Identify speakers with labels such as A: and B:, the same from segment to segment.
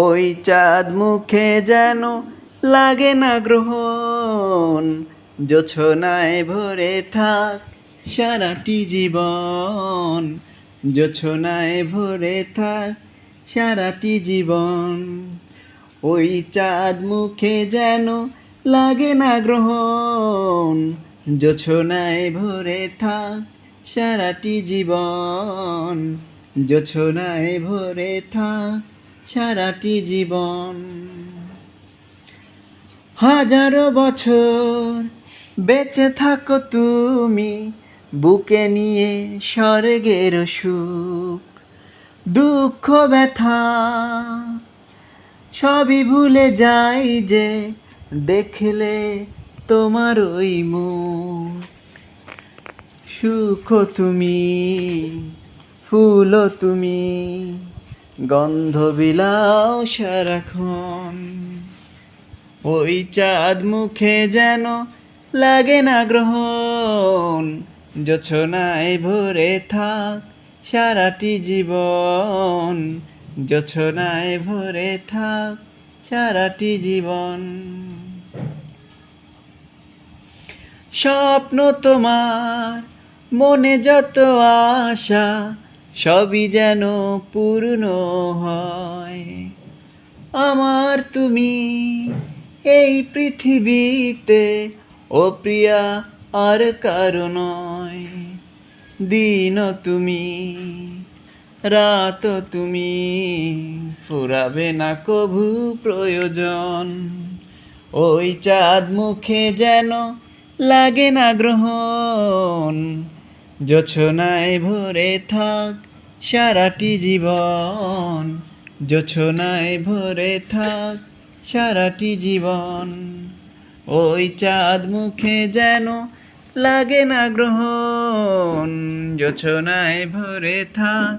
A: ওই চাঁদ মুখে যেন লাগে না গ্রহণ, জোছনায় ভরে থাক সারাটি জীবন, জোছনায় ভরে থাক সারাটি জীবন। ওই চাঁদ মুখে যেন লাগে না গ্রহণ, জোছনায় ভরে থাক সারাটি জীবন, জোছনায় ভরে থাক সারাটি জীবন। হাজারো বছর বেঁচে থাকো তুমি, বুকে নিয়ে স্বর্গের সুখ, দুঃখ ব্যথা সবই ভুলে যাই যে দেখলে তোমার ওই মুখ। সুখ তুমি, ফুল তুমি, গন্ধ বিলাও সারাক্ষণ। ওই চাঁদ মুখে যেন লাগে না গ্রহণ, জোছনায় ভরে থাক সারাটি জীবন, জোছনায় ভরে থাক সারাটি জীবন। স্বপ্ন তোমার মনে যত আশা, সবই যেন পূর্ণ হয়। আমার তুমি এই পৃথিবীতে, ও প্রিয়া আর কারো নয়। দিন তুমি, রাত তুমি, ফুরাবে না কভু প্রয়োজন। ওই চাঁদ মুখে যেন লাগে না গ্রহণ, জোছনায় ভরে থাক সারাটি জীবন, জোছনায় ভরে থাক সারাটি জীবন। ওই চাঁদ মুখে যেন লাগে না গ্রহণ, জোছনায় ভরে থাক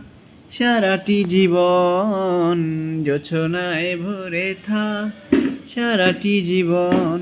A: সারাটি জীবন, জোছনায় ভরে থাক সারাটি জীবন।